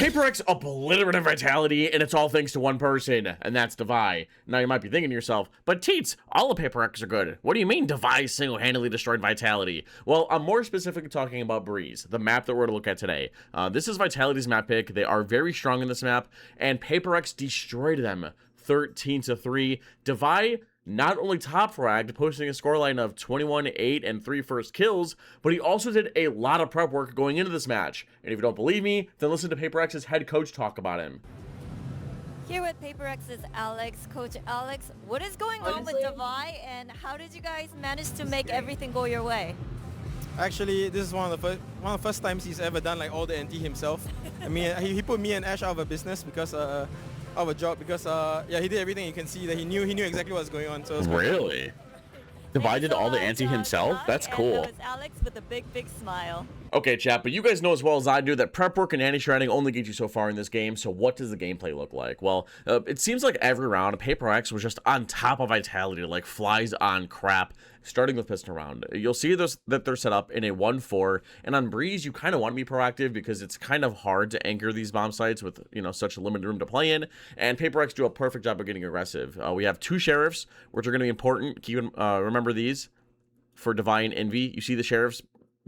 PaperX obliterative vitality, and it's all thanks to one person, and that's Devi. Now you might be thinking to yourself, but Teets, all of PaperX are good. What do you mean Devi single-handedly destroyed vitality? Well, I'm more specifically talking about Breeze, the map that we're going to look at today. This is Vitality's map pick. They are very strong in this map, and PaperX destroyed them 13-3. Devi not only top fragged, posting a scoreline of 21, 8, and 3 first kills, but he also did a lot of prep work going into this match. And if you don't believe me, then listen to PaperX's head coach talk about him. Here with PaperX's Alex. Coach Alex, what is going on with Devi, and how did you guys manage to make everything go your way? Actually, this is one of the first times he's ever done like all the NT himself. I mean, he put me and Ash out of a business because of a job, because yeah, he did everything. You can see that he knew exactly what was going on. So really? Devi did all the anti himself? That's cool. That was Alex with a big smile. Okay, chat, but you guys know as well as I do that prep work and anti-stratting only get you so far in this game, so what does the gameplay look like? Well, it seems like every round, PaperX was just on top of Vitality, like flies on crap, starting with Piston Round. You'll see that they're set up in a 1-4, and on Breeze, you kind of want to be proactive because it's kind of hard to anchor these bomb sites with, you know, such a limited room to play in, and PaperX do a perfect job of getting aggressive. We have 2 Sheriffs, which are going to be important. Remember these for Divine Envy. You see the Sheriffs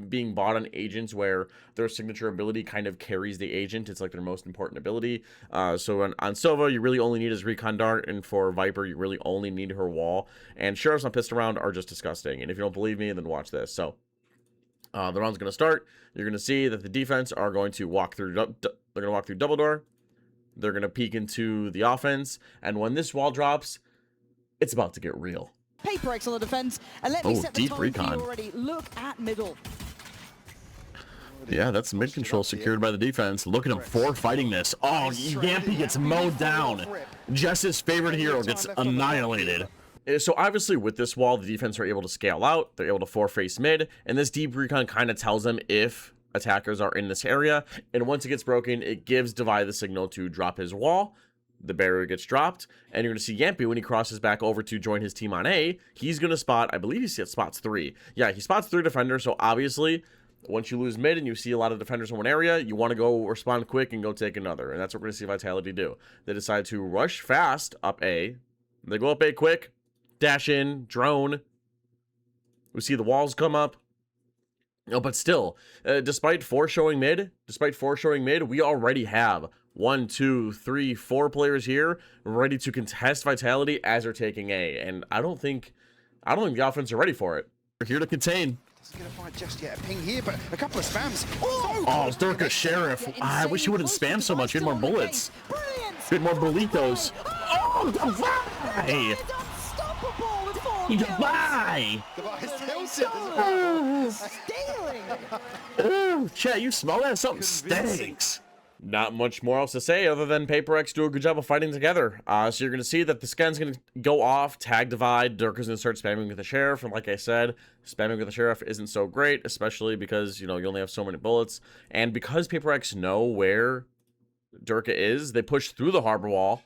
being bought on agents where their signature ability kind of carries the agent. It's like their most important ability. So on Sova, you really only need his Recon Dart, and for Viper, you really only need her wall. And Sheriffs on Piston Round are just disgusting. And if you don't believe me, then watch this. So the round's going to start. You're going to see that the defense are going to walk through. They're going to walk through double door. They're going to peek into the offense. And when this wall drops, it's about to get real. PaperX on the defense, and let me set the deep tone recon. for you already. Look at middle. Yeah, that's mid control secured by the defense. Look at him fighting this. Oh, Yampy gets mowed down. Jess's favorite hero gets annihilated. So obviously with this wall, the defense are able to scale out. They're able to face mid, and this deep recon kind of tells them if attackers are in this area. And once it gets broken, it gives Devi the signal to drop his wall. The barrier gets dropped, and you're going to see Yampy when he crosses back over to join his team on A. He's going to spot, I believe he spots 3. Yeah, he spots 3 defenders, so obviously, once you lose mid and you see a lot of defenders in one area, you want to go respond quick and go take another, and that's what we're going to see Vitality do. They decide to rush fast up A. They go up A quick, dash in, drone. We see the walls come up. No, but still, despite foreshowing mid, we already have 1, 2, 3, 4 players here ready to contest Vitality as they're taking A, and I don't think the offense are ready for it. They're here to contain. Doesn't get a fight just yet. A ping here, but a couple of spams. Oh, Durka Sheriff. I wish he wouldn't spam so much. He had more bullets. He had more burritos. Oh, Devi! Devi! Oh, chat, you smell that? Something stinks. Not much more else to say other than PaperX do a good job of fighting together. So you're going to see that the scan's going to go off, tag Divide, Durka's going to start spamming with the Sheriff, and like I said, spamming with the Sheriff isn't so great, especially because, you know, you only have so many bullets, and because PaperX know where Durka is, they push through the harbor wall,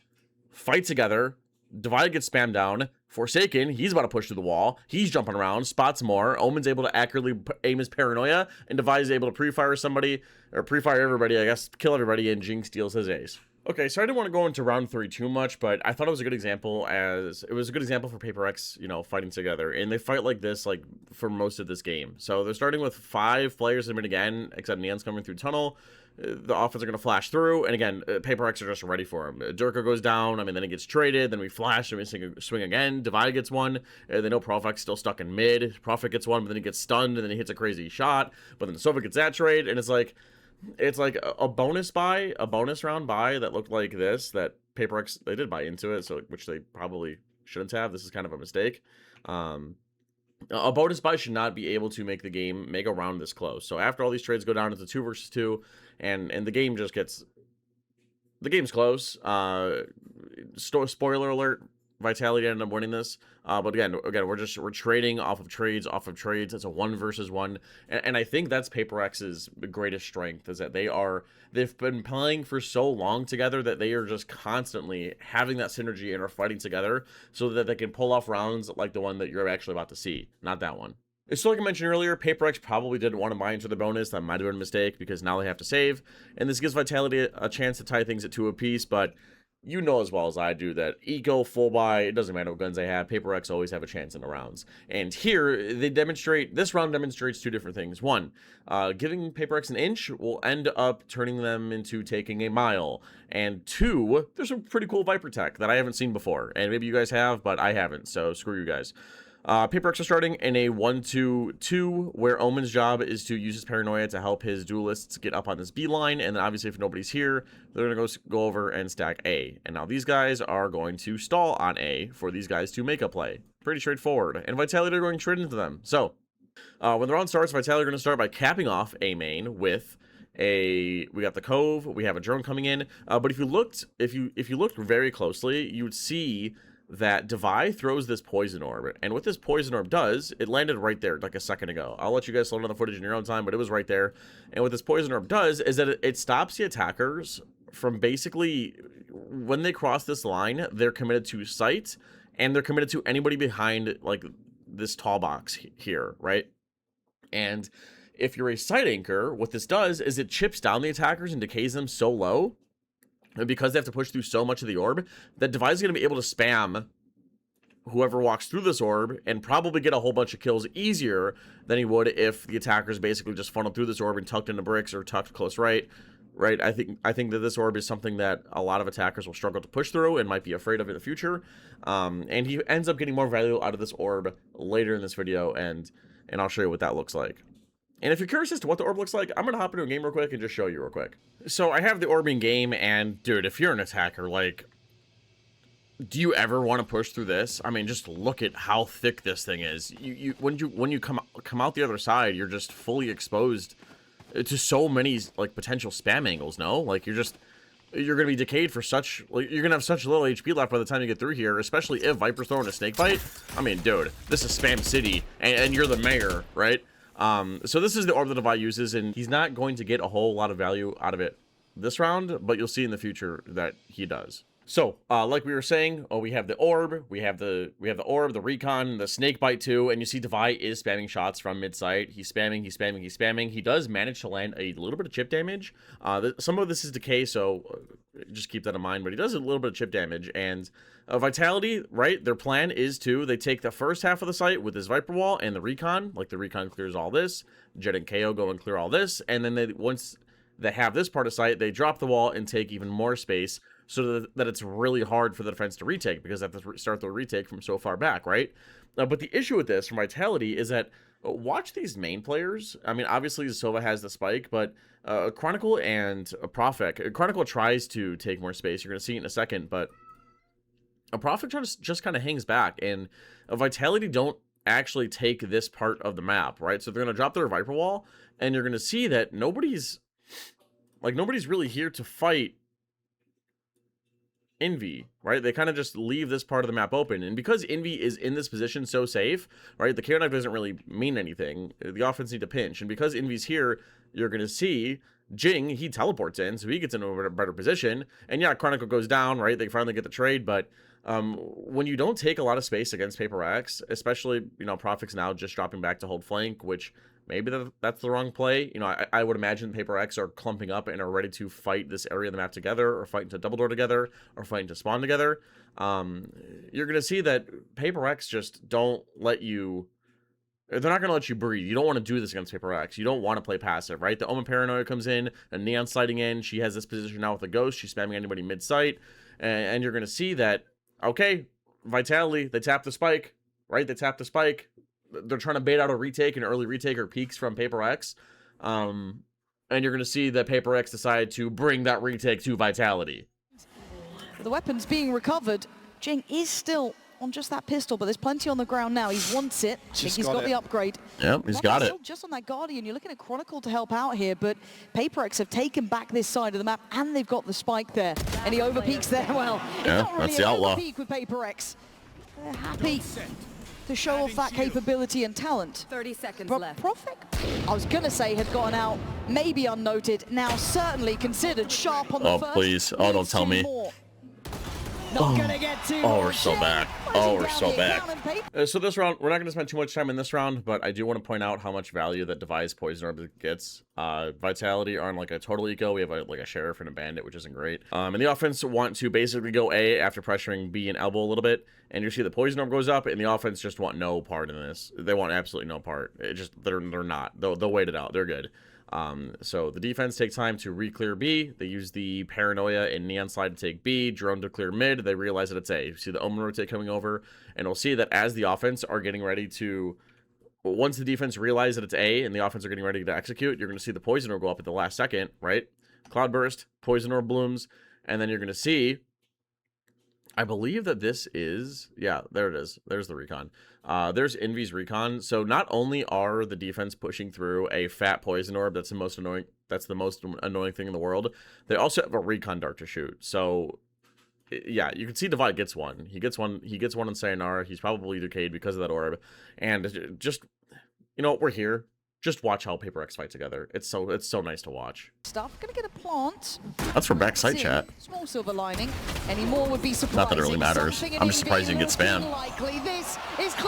fight together, Divide gets spammed down, Forsaken, he's about to push through the wall, he's jumping around, spots more, Omen's able to accurately aim his Paranoia, and Divide is able to pre-fire somebody, or pre-fire everybody, I guess, kill everybody, and Jing steals his ace. Okay, so I didn't want to go into round 3 too much, but I thought it was a good example for PaperX, you know, fighting together, and they fight like this, like, for most of this game. So they're starting with 5 players in mid again, except Neon's coming through tunnel. The offense are going to flash through, and again, PaperX are just ready for him. Durka goes down, I mean, then he gets traded, then we flash, and we swing again, Divide gets one, they know Profit's still stuck in mid, Profit gets one, but then he gets stunned, and then he hits a crazy shot, but then Sova gets that trade, and it's like a bonus round buy that looked like this, that PaperX, they did buy into it, so which they probably shouldn't have. This is kind of a mistake. A bonus buy should not be able to make a round this close. So after all these trades go down, it's a 2 versus 2, and the game just gets, the game's close. Spoiler alert, Vitality ended up winning this. But again, we're trading off of trades. It's a 1 versus 1, and I think that's PaperX's greatest strength, is that they've been playing for so long together that they are just constantly having that synergy and are fighting together so that they can pull off rounds like the one that you're actually about to see, not that one. So like I mentioned earlier, PaperX probably didn't want to buy into the bonus. That might have been a mistake because now they have to save. And this gives Vitality a chance to tie things at 2 apiece, but you know as well as I do that eco, full buy, it doesn't matter what guns they have, PaperX always have a chance in the rounds. And here, this round demonstrates 2 different things. One, giving PaperX an inch will end up turning them into taking a mile. And 2, there's some pretty cool Viper tech that I haven't seen before. And maybe you guys have, but I haven't, so screw you guys. PaperX are starting in a 1-2-2, where Omen's job is to use his paranoia to help his duelists get up on this B line, and then obviously if nobody's here, they're going to go over and stack A. And now these guys are going to stall on A for these guys to make a play. Pretty straightforward. And Vitality are going straight into them. So, when the round starts, Vitality are going to start by capping off A main with we got the Cove, we have a drone coming in, but if you looked very closely, you would see that Devi throws this poison orb, and what this poison orb does, it landed right there like a second ago. I'll let you guys slow down the footage in your own time, but it was right there. And what this poison orb does is that it stops the attackers from basically, when they cross this line, they're committed to sight, and they're committed to anybody behind like this tall box here, right? And if you're a sight anchor, what this does is it chips down the attackers and decays them so low, and because they have to push through so much of the orb, that Devi is going to be able to spam whoever walks through this orb and probably get a whole bunch of kills easier than he would if the attackers basically just funneled through this orb and tucked into bricks or tucked close right. I think that this orb is something that a lot of attackers will struggle to push through and might be afraid of in the future. And he ends up getting more value out of this orb later in this video, and I'll show you what that looks like. And if you're curious as to what the orb looks like, I'm going to hop into a game real quick and just show you real quick. So I have the orb in game, and dude, if you're an attacker, like, do you ever want to push through this? I mean, just look at how thick this thing is. When you come out the other side, you're just fully exposed to so many like potential spam angles. No, like you're gonna be decayed for such, like, you're gonna have such little HP left by the time you get through here, especially if Viper's throwing a snake bite. I mean, dude, this is spam city, and you're the mayor, right? So this is the orb that Devi uses, and he's not going to get a whole lot of value out of it this round, but you'll see in the future that he does. So, like we were saying, we have the orb, we have the orb, the recon, the snake bite too, and you see Devi is spamming shots from mid-sight. He's spamming. He does manage to land a little bit of chip damage. Some of this is decay, so just keep that in mind, but he does a little bit of chip damage. And Vitality, right, their plan is they take the first half of the site with this Viper Wall and the recon, like the recon clears all this, Jet and KO go and clear all this, and then once they have this part of site, they drop the wall and take even more space, so that it's really hard for the defense to retake, because they have to start the retake from so far back, right? But the issue with this from Vitality is that, watch these main players. I mean, obviously Sova has the spike, but Chronicle and Prophet. Chronicle tries to take more space. You're going to see it in a second, but a Prophet just kind of hangs back, and Vitality don't actually take this part of the map, right? So they're going to drop their Viper Wall, and you're going to see that nobody's really here to fight Envy, right? They kind of just leave this part of the map open, and because Envy is in this position so safe, right, the KO knife doesn't really mean anything. The offense need to pinch, and because Envy's here, you're going to see Jing, he teleports in, so he gets into a better position, and yeah, Chronicle goes down, right? They finally get the trade, but when you don't take a lot of space against PaperX, especially, you know, Prophet's now just dropping back to hold flank, which maybe that's the wrong play. You know, I would imagine PaperX are clumping up and are ready to fight this area of the map together, or fight to double door together, or fight to spawn together. You're going to see that PaperX just don't let you... They're not going to let you breathe. You don't want to do this against PaperX. You don't want to play passive, right? The Omen Paranoia comes in, and Neon sliding in. She has this position now with the Ghost. She's spamming anybody mid-sight. And you're going to see that, okay, Vitality, they tap the spike, right? They tap the spike. They're trying to bait out a retake, an early retake or peaks from PaperX. And you're going to see that PaperX decided to bring that retake to Vitality. The weapons being recovered. Jing is still on just that pistol, but there's plenty on the ground now. He wants it. I think he's got the upgrade. Yep, he's got it. Just on that Guardian, you're looking at Chronicle to help out here, but PaperX have taken back this side of the map, and they've got the spike there. And he overpeaks there. Well, yeah, not really that's the outlaw. Overpeak with PaperX. They're happy to show off that capability and talent. 30 seconds But left. Prophet, I was going to say, had gotten out, maybe unnoted, now certainly considered sharp on the first. Oh, please. Oh, don't tell me. More. Not gonna get too Oh, much we're so in. back. Closing Oh, we're down so the back. account and Paper So this round, we're not going to spend too much time in this round, but I do want to point out how much value that device Poison Orb gets. Vitality are on like a total eco. We have like a Sheriff and a Bandit, which isn't great. And the offense want to basically go A after pressuring B and elbow a little bit. And you see the Poison Orb goes up, and the offense just want no part in this. They want absolutely no part. It just, they're not. They'll wait it out. They're good. So the defense takes time to re-clear B. They use the Paranoia and Neon Slide to take B, Drone to clear mid. They realize that it's A. You see the Omen rotate coming over, and we'll see that as the offense are getting ready to, once the defense realize that it's A and the offense are getting ready to execute, you're going to see the Poison Orb go up at the last second, right? Cloudburst, Poison Orb blooms, and then you're going to see, I believe that this is, yeah, there it is. There's the recon. There's Envy's recon. So not only are the defense pushing through a fat Poison Orb, that's the most annoying thing in the world, they also have a recon dart to shoot. So yeah, you can see Divide gets one. He gets one in Sayonara. He's probably decayed because of that orb. And just, you know, we're here. Just watch how Paper X fight together. It's so nice to watch. stuff. Gonna get a plant. That's from backside chat. Small silver lining. Any more would be surprising. Not that it really matters. I'm just surprised you get spammed.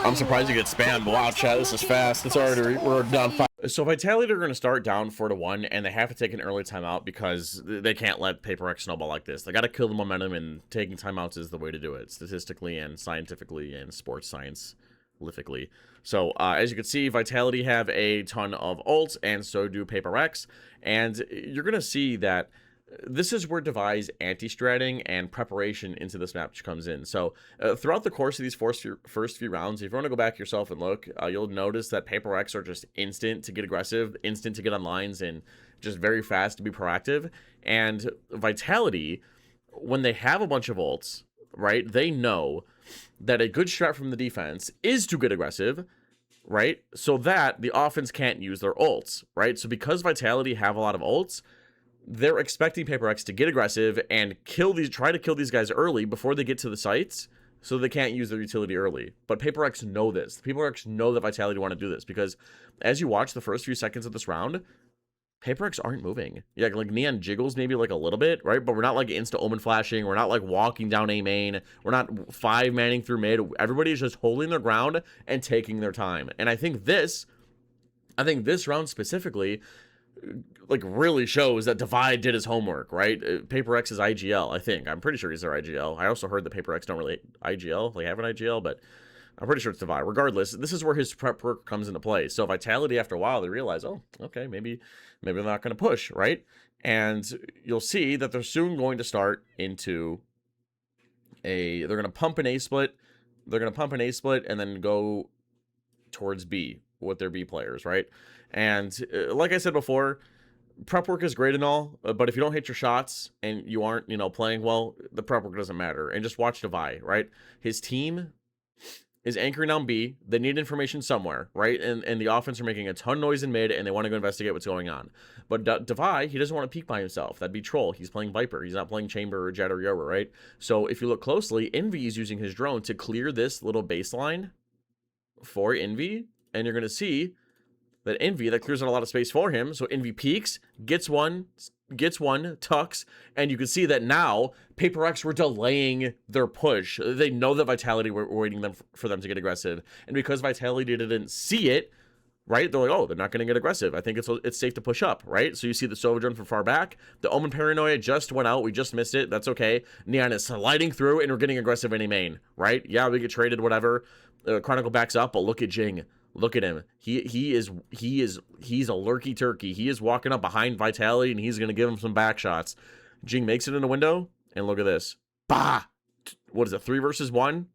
I'm surprised you get spammed. Wow, chat, this is fast. It's already, we're down 5. So Vitality are going to start down 4-1, and they have to take an early timeout because they can't let Paper X snowball like this. They got to kill the momentum, and taking timeouts is the way to do it, statistically and scientifically and sports science-lifically. So as you can see, Vitality have a ton of ults, and so do Paper X, and you're going to see that this is where Devi's anti-stratting and preparation into this match comes in. So throughout the course of these first few rounds, if you want to go back yourself and look, you'll notice that Paper X are just instant to get aggressive, instant to get on lines, and just very fast to be proactive. And Vitality, when they have a bunch of ults, right, they know that a good strat from the defense is to get aggressive, right, so that the offense can't use their ults, right? So because Vitality have a lot of ults, they're expecting Paper X to get aggressive and try to kill these guys early before they get to the sites, so they can't use their utility early. But Paper X know this. Paper X know that Vitality want to do this, because as you watch the first few seconds of this round, Paper X aren't moving. Yeah, like Neon jiggles maybe like a little bit, right? But we're not like insta Omen flashing. We're not like walking down A main. We're not 5-manning through mid. Everybody's just holding their ground and taking their time. And I think this round specifically, like, really shows that Divide did his homework, right? Paper X is IGL, I think. I'm pretty sure he's their IGL. I also heard that Paper X don't really IGL. They have an IGL, but I'm pretty sure it's Divide. Regardless, this is where his prep work comes into play. So Vitality, after a while, they realize, oh, okay, maybe they're not going to push, right? And you'll see that they're soon going to start into they're going to pump an A split. They're going to pump an A split and then go towards B with their B players, right? And like I said before, prep work is great and all, but if you don't hit your shots and you aren't, playing well, the prep work doesn't matter. And just watch Devi, right? His team is anchoring down B. They need information somewhere, right? And the offense are making a ton of noise in mid, and they want to go investigate what's going on. But Devi, he doesn't want to peek by himself. That'd be troll. He's playing Viper. He's not playing Chamber or Jet or Yoru, right? So if you look closely, Envy is using his drone to clear this little baseline for Envy, and you're going to see that Envy, that clears out a lot of space for him. So Envy peeks, gets one, tucks, and you can see that now Paper X were delaying their push. They know that Vitality were waiting for them to get aggressive, and because Vitality didn't see it, right, they're like, oh, they're not going to get aggressive. I think it's safe to push up, right? So you see the Sova drone from far back. The Omen Paranoia just went out. We just missed it. That's okay. Neon is sliding through, and we're getting aggressive in A main, right? Yeah, we get traded, whatever. Chronicle backs up, but look at Jing. Look at him. He's a lurky turkey. He is walking up behind Vitality, and he's going to give him some back shots. Jing makes it in a window, and look at this. Bah! What is it, 3 versus 1?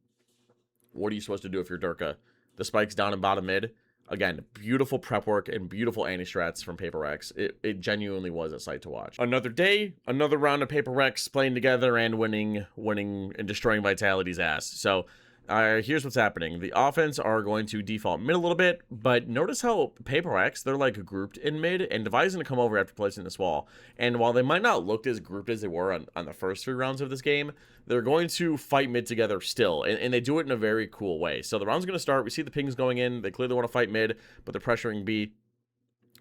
What are you supposed to do if you're Durka? The spike's down in bottom mid. Again, beautiful prep work and beautiful anti-strats from Paper X. It genuinely was a sight to watch. Another day, another round of Paper X playing together and winning and destroying Vitality's ass. So here's what's happening. The offense are going to default mid a little bit, but notice how Paper X, they're like grouped in mid, and Devi's going to come over after placing this wall. And while they might not look as grouped as they were on the first 3 rounds of this game, they're going to fight mid together still, and they do it in a very cool way. So the round's going to start. We see the pings going in. They clearly want to fight mid, but they're pressuring B.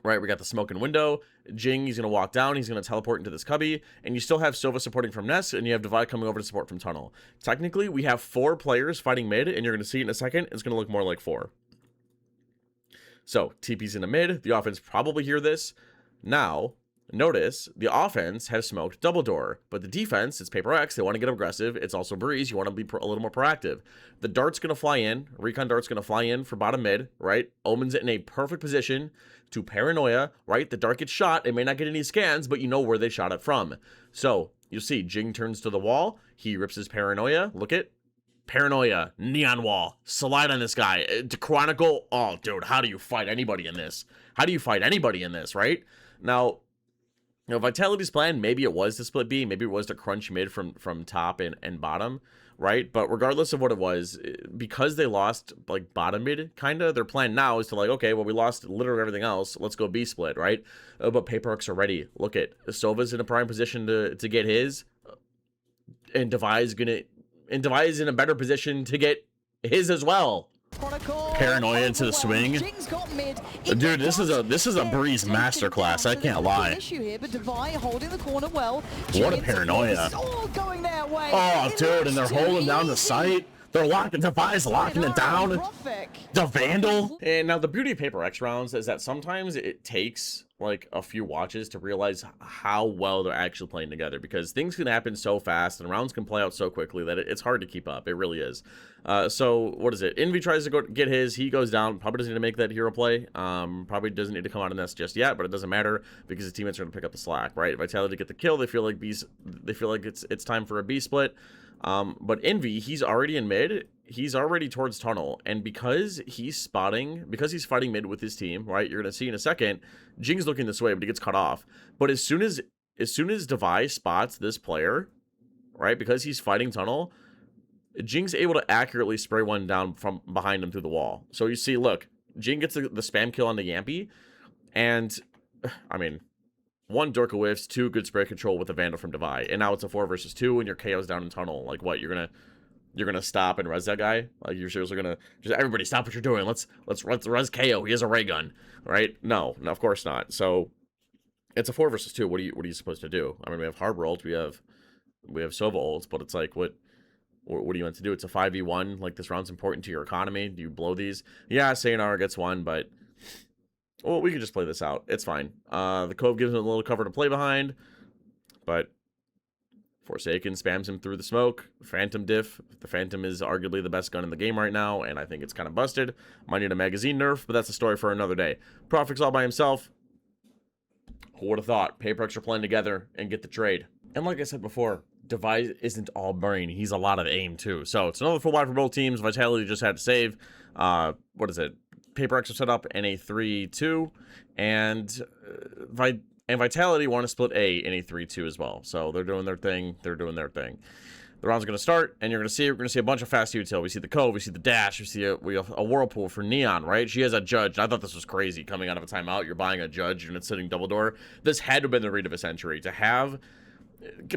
right? We got the smoke and window. Jing, he's going to walk down. He's going to teleport into this cubby. And you still have Sova supporting from Nest, and you have Divide coming over to support from Tunnel. Technically, we have 4 players fighting mid, and you're going to see it in a second. It's going to look more like 4. So, TP's in the mid. The offense probably hear this. Now, notice, the offense has smoked double door. But the defense, it's Paper X. They want to get aggressive. It's also Breeze. You want to be a little more proactive. The dart's going to fly in. Recon dart's going to fly in for bottom mid, right? Omen's in a perfect position to paranoia, right? The dart gets shot. It may not get any scans, but you know where they shot it from. So, you'll see Jing turns to the wall. He rips his paranoia. Look at paranoia, neon wall, slide on this guy. To Chronicle, oh, dude, how do you fight anybody in this? How do you fight anybody in this, right? Now, you know, Vitality's plan, maybe it was to split B, maybe it was to crunch mid from top and bottom, right? But regardless of what it was, because they lost, like, bottom mid, kind of, their plan now is to, like, okay, well, we lost literally everything else. Let's go B split, right? But Paperworks are ready. Look at Sova's in a prime position to get his, and Devi's in a better position to get his as well. Paranoia into the swing. Dude, this is a Breeze masterclass. I can't lie. What a paranoia. Oh, dude, and they're holding down the site. They're locking, Devi's locking it down. The Vandal. And now the beauty of Paper X rounds is that sometimes it takes like a few watches to realize how well they're actually playing together, because things can happen so fast and rounds can play out so quickly that it's hard to keep up. It really is. So what is it? Envy tries to go get his. He goes down. Probably doesn't need to make that hero play. Probably doesn't need to come out of this just yet, but it doesn't matter because his teammates are going to pick up the slack, right? Vitality get the kill. They feel like it's time for a B split. But Envy, he's already in mid. He's already towards tunnel, and because he's fighting mid with his team, right? You're gonna see in a second, Jing's looking this way, but he gets cut off. But as soon as Device spots this player, right? Because he's fighting tunnel, Jing's able to accurately spray one down from behind him through the wall. So you see, look, Jing gets the spam kill on the Yampy, and I mean, 1 Durka whiffs, 2 good spray control with a Vandal from Devi, and now it's a 4 versus 2, and your KO's down in tunnel. Like, what, you're gonna stop and res that guy? Like, you're seriously gonna just, everybody stop what you're doing, let's res KO, he has a ray gun, right? No, of course not. So it's a 4 versus 2. What are you supposed to do? I mean, we have Harbor ult, we have Sova ult, but it's like, what do you want to do? It's a 5v1. Like, this round's important to your economy. Do you blow these? Yeah, Sayonara gets 1, but well, we could just play this out. It's fine. The Cove gives him a little cover to play behind, but Forsaken spams him through the smoke. Phantom diff. The Phantom is arguably the best gun in the game right now, and I think it's kind of busted. Might need a magazine nerf, but that's a story for another day. Profix all by himself. Who would have thought? Paperx are playing together and get the trade. And like I said before, Device isn't all brain. He's a lot of aim, too. So it's another full wide for both teams. Vitality just had to save. What is it? Paperx are set up in a 3-2, and Vitality want to split A in a 3-2 as well. So they're doing their thing. The round's going to start, and we're going to see a bunch of fast util. We see the Cove, we see the Dash, we have a Whirlpool for Neon, right? She has a Judge. I thought this was crazy coming out of a timeout. You're buying a Judge, and it's sitting double door. This had to have been the read of a century. To have,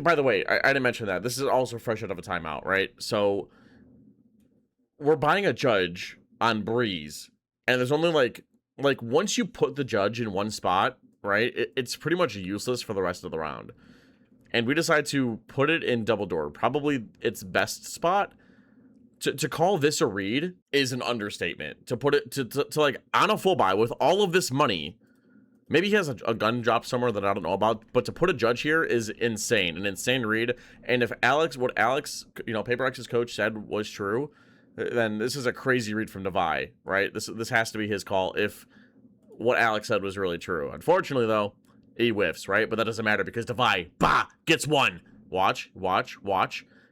by the way, I didn't mention that. This is also fresh out of a timeout, right? So we're buying a Judge on Breeze, and there's only like once you put the Judge in one spot, right, it's pretty much useless for the rest of the round. And we decide to put it in double door, probably its best spot. To call this a read is an understatement. To put it to like on a full buy with all of this money, maybe he has a gun drop somewhere that I don't know about, but to put a Judge here is insane, an insane read. And if what Alex, PaperX's coach said was true, then this is a crazy read from Devi, right? This has to be his call if what Alex said was really true. Unfortunately, though, he whiffs, right? But that doesn't matter because Devi, gets 1. Watch.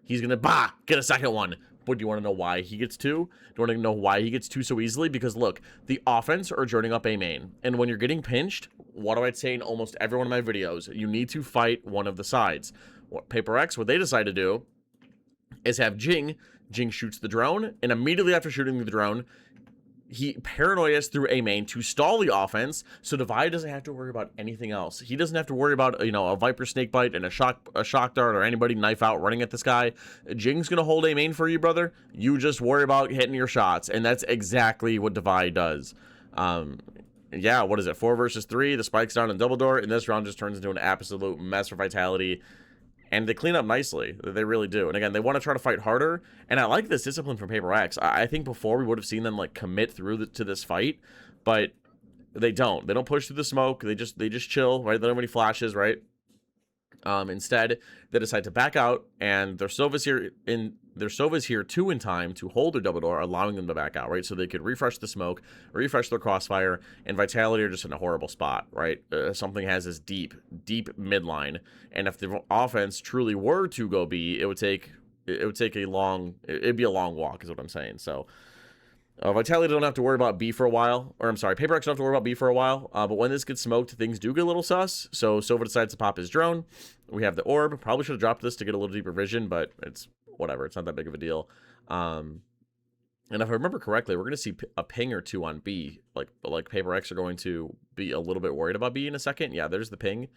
He's going to, get a second one. But do you want to know why he gets 2? Do you want to know why he gets 2 so easily? Because, look, the offense are joining up A main. And when you're getting pinched, what do I say in almost every one of my videos? You need to fight one of the sides. What they decide to do is have Jing shoots the drone, and immediately after shooting the drone, he paranoias through A main to stall the offense, so Devi doesn't have to worry about anything else. He doesn't have to worry about, a Viper snakebite and a shock dart or anybody knife out running at this guy. Jing's gonna hold A main for you, brother. You just worry about hitting your shots, and that's exactly what Devi does. yeah, what is it? 4 versus 3. The spike's down in double door, and this round just turns into an absolute mess for Vitality. And they clean up nicely. They really do. And again, they want to try to fight harder. And I like this discipline from Paper X. I think before we would have seen them like commit through to this fight, but they don't. They don't push through the smoke. They just chill, right? They don't have any flashes, right? Instead, they decide to back out, and their Sova's here too in time to hold their double door, allowing them to back out, right? So they could refresh the smoke, refresh their crossfire, and Vitality are just in a horrible spot, right? Something has this deep midline, and if the offense truly were to go B, it'd be a long walk, is what I'm saying. So Vitality don't have to worry about B for a while, or I'm sorry, Paper X don't have to worry about B for a while, but when this gets smoked, things do get a little sus, so Sova decides to pop his drone. We have the orb. Probably should have dropped this to get a little deeper vision, but it's whatever, it's not that big of a deal. And if I remember correctly, we're going to see a ping or two on B, like Paper X are going to be a little bit worried about B in a second. Yeah, there's the ping.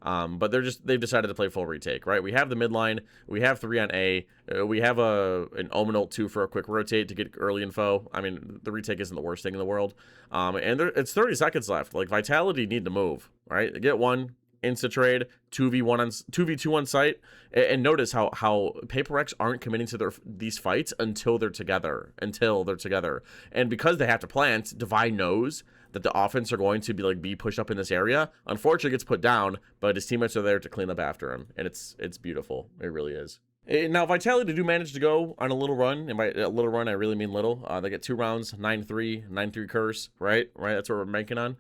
But they've decided to play full retake, right? We have the midline, we have 3 on A, we have an Omen ult 2 for a quick rotate to get early info. I mean, the retake isn't the worst thing in the world. And it's 30 seconds left. Like, Vitality need to move, right? They get one, insta trade, 2v2 on site, and notice how Paper X aren't committing to these fights until they're together. And because they have to plant, Divide knows that the offense are going to be pushed up in this area. Unfortunately, gets put down, but his teammates are there to clean up after him, and it's beautiful. It really is. Now, Vitality do manage to go on a little run, and by a little run, I really mean little. They get 2 rounds, 9-3, 9-3 curse, right? That's what we're banking on.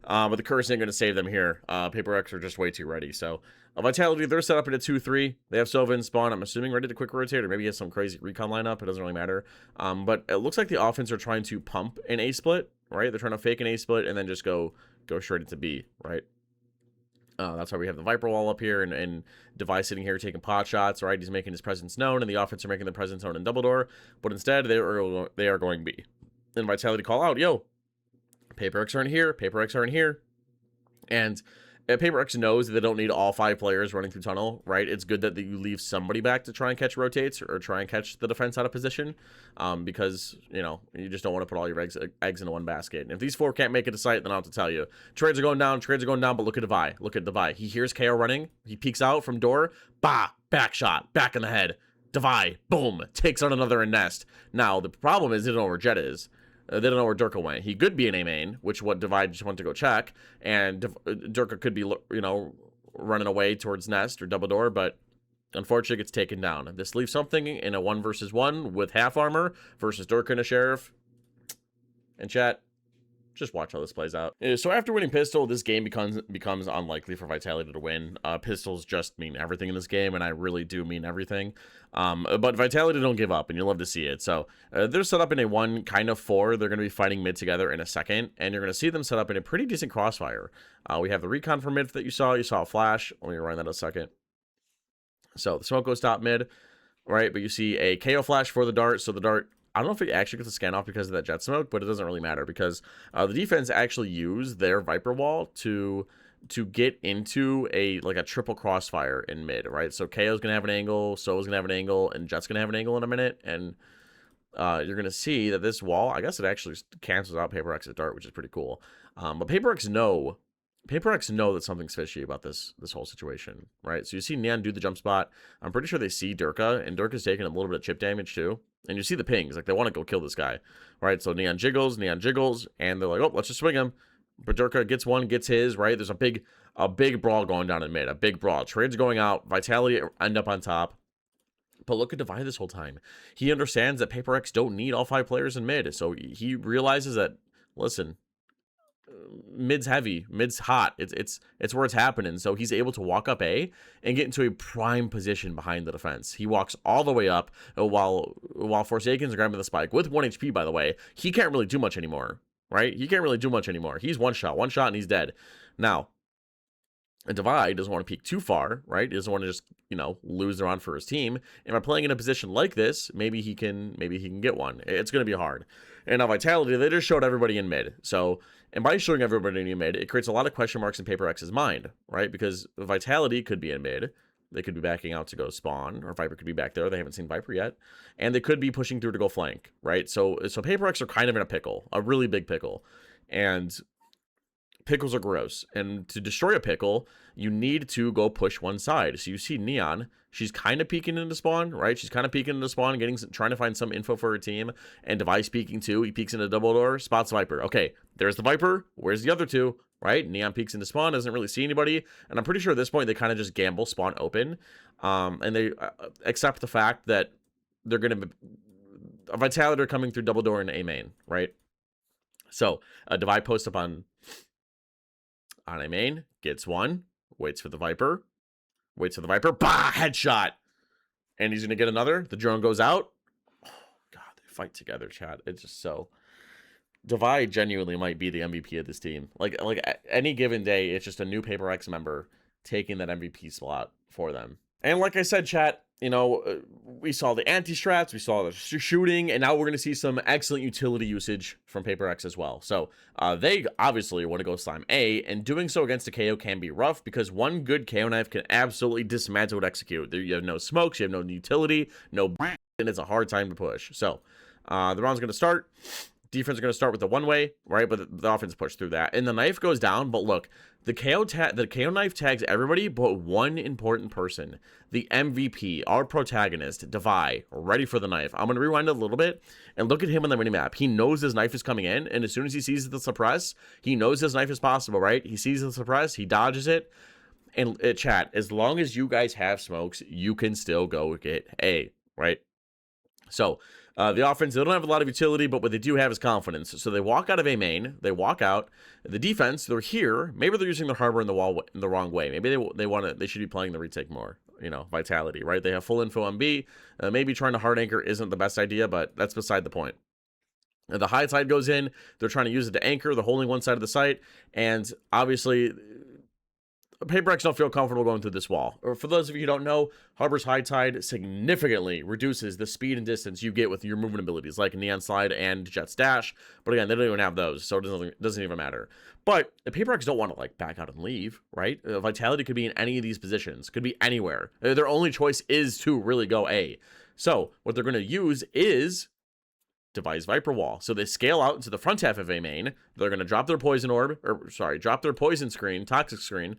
But the curse ain't going to save them here. Paper X are just way too ready. So, Vitality, they're set up in a 2-3. They have Sova and Spawn, I'm assuming, ready to quick rotate, or maybe he has some crazy recon lineup. It doesn't really matter. But it looks like the offense are trying to pump an A-split, right? They're trying to fake an A-split and then just go straight into B, right? That's why we have the Viper wall up here, and Device sitting here taking pot shots, right? He's making his presence known, and the offense are making their presence known in double door. But instead, they are going B. And Vitality call out, yo, Paper X aren't here. Paper X aren't here. And Paper X knows that they don't need all 5 players running through tunnel, right? It's good that you leave somebody back to try and catch rotates or try and catch the defense out of position, because, you just don't want to put all your eggs into one basket. And if these 4 can't make it to sight, then I'll have to tell you. Trades are going down, but look at Devi. He hears KO running. He peeks out from door. Bah! Back shot. Back in the head. Devi. Boom. Takes out another in nest. Now, the problem is they don't know where Jet is. They don't know where Durka went. He could be in A main, which what Divide just went to go check, and Durka could be, running away towards Nest or double door, but unfortunately gets taken down. This leaves something in a 1 versus 1 with half armor versus Durka and a Sheriff. And chat, just watch how this plays out. So after winning Pistol, this game becomes unlikely for Vitality to win. Pistols just mean everything in this game, and I really do mean everything. But Vitality don't give up, and you'll love to see it. So they're set up in a 1 kind of 4. They're going to be fighting mid together in a second, and you're going to see them set up in a pretty decent crossfire. We have the recon for mid that you saw. You saw a flash. Let me run that in a second. So the smoke goes top mid, right? But you see a KO flash for the dart. So the dart, I don't know if it actually gets a scan off because of that jet smoke, but it doesn't really matter because the defense actually used their Viper wall to get into a triple crossfire in mid, right? So KO's gonna have an angle, So's gonna have an angle, and Jet's gonna have an angle in a minute, and you're gonna see that this wall, I guess it actually cancels out Paper X's dart, which is pretty cool. But Paper X know that something's fishy about this whole situation, right? So you see Neon do the jump spot. I'm pretty sure they see Durka, and Durka's taking a little bit of chip damage too. And you see the pings, they want to go kill this guy, right? So Neon jiggles, and they're like, oh, let's just swing him. But Durka gets one, gets his, right? There's a big brawl going down in mid, a big brawl. Trades going out, Vitality end up on top. But look at Divide this whole time. He understands that Paper X don't need all 5 players in mid, so he realizes that, listen, mid's heavy, mid's hot, it's where it's happening. So he's able to walk up A and get into a prime position behind the defense. He walks all the way up while Forsaken's grabbing the spike with 1 HP, by the way. He can't really do much anymore, right? He's one shot and he's dead. Now, a Divide doesn't want to peek too far, right? He doesn't want to just, lose the round for his team. And by playing in a position like this, maybe he can get one. It's going to be hard. And now Vitality, they just showed everybody in mid. So, and by showing everybody in mid, it creates a lot of question marks in Paper X's mind, right? Because Vitality could be in mid. They could be backing out to go spawn, or Viper could be back there. They haven't seen Viper yet. And they could be pushing through to go flank, right? So Paper X are kind of in a pickle, a really big pickle. And pickles are gross, and to destroy a pickle, you need to go push one side. So you see Neon, she's kind of peeking into spawn, right? She's kind of peeking into spawn, trying to find some info for her team, and Device peeking too. He peeks into double door, spots Viper. Okay, there's the Viper. Where's the other two? Right? Neon peeks into spawn, doesn't really see anybody, and I'm pretty sure at this point they kind of just gamble spawn open, and they accept the fact that they're going to Vitality are coming through double door and A main, right? So Divide posts up on A main, gets one, waits for the Viper, bah, headshot, and he's gonna get another. The drone goes out. Oh god, they fight together, chat. It's just so. Divide genuinely might be the MVP of this team. Like any given day, it's just a new Paper X member taking that MVP slot for them. And like I said, chat, you know, we saw the anti-strats, we saw the shooting, and now we're going to see some excellent utility usage from Paper X as well. So they obviously want to go slime A, and doing so against a KO can be rough because one good KO knife can absolutely dismantle and execute. You have no smokes, you have no utility, no and it's a hard time to push. So the round's going to start. Defense are going to start with the one-way, right? But the offense push through that. And the knife goes down, but look, the KO knife tags everybody but one important person. The MVP, our protagonist, Devi, ready for the knife. I'm going to rewind it a little bit and look at him on the minimap. He knows his knife is coming in, and as soon as he sees the suppress, he knows his knife is possible, right? He sees the suppress, he dodges it. And chat, as long as you guys have smokes, you can still go get A, right? So, the offense, they don't have a lot of utility, but what they do have is confidence. So they walk out of A main, they walk out. The defense, they're here. Maybe they're using their harbor in the wrong way. Maybe they should be playing the retake more. You know, Vitality, right? They have full info on B. Maybe trying to hard anchor isn't the best idea, but that's beside the point. The high side goes in. They're trying to use it to anchor. They're holding one side of the site, and obviously Paper X don't feel comfortable going through this wall. Or for those of you who don't know, Harbor's high tide significantly reduces the speed and distance you get with your movement abilities, like Neon Slide and Jet's Dash. But again, they don't even have those, so it doesn't even matter. But the Paper X don't want to like back out and leave, right? Vitality could be in any of these positions, could be anywhere. Their only choice is to really go A. So what they're going to use is Device Viper Wall. So they scale out into the front half of A main. They're going to drop their poison orb, or sorry, drop their poison screen, toxic screen,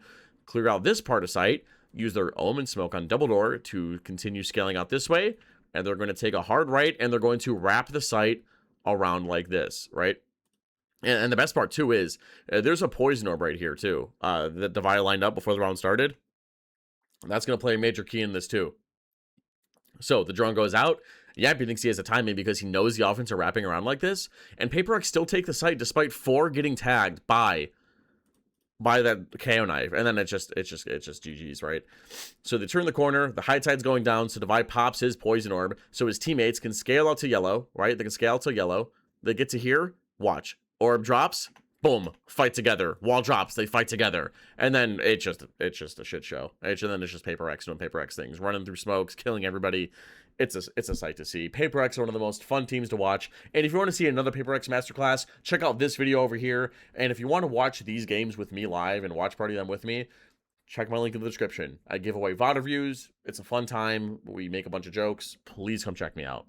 clear out this part of sight, use their omen smoke on double door to continue scaling out this way, and they're going to take a hard right, and they're going to wrap the site around like this, right? And the best part too is there's a poison orb right here too that Devi lined up before the round started. That's going to play a major key in this too. So the drone goes out. Yappy thinks he has a timing because he knows the offense are wrapping around like this, and Paper X still take the site despite 4 getting tagged by that KO knife, and then it's just GG's, right? So they turn the corner, the high tide's going down, so Devi pops his poison orb, so his teammates can scale out to yellow, right? They can scale out to yellow. They get to here, watch. Orb drops, boom, fight together. Wall drops, they fight together. And then it's just a shit show. And then it's just Paper X doing Paper X things, running through smokes, killing everybody. It's a sight to see. Paper X are one of the most fun teams to watch. And if you want to see another Paper X masterclass, check out this video over here. And if you want to watch these games with me live and watch party them with me, check my link in the description. I give away VOD reviews. It's a fun time. We make a bunch of jokes. Please come check me out.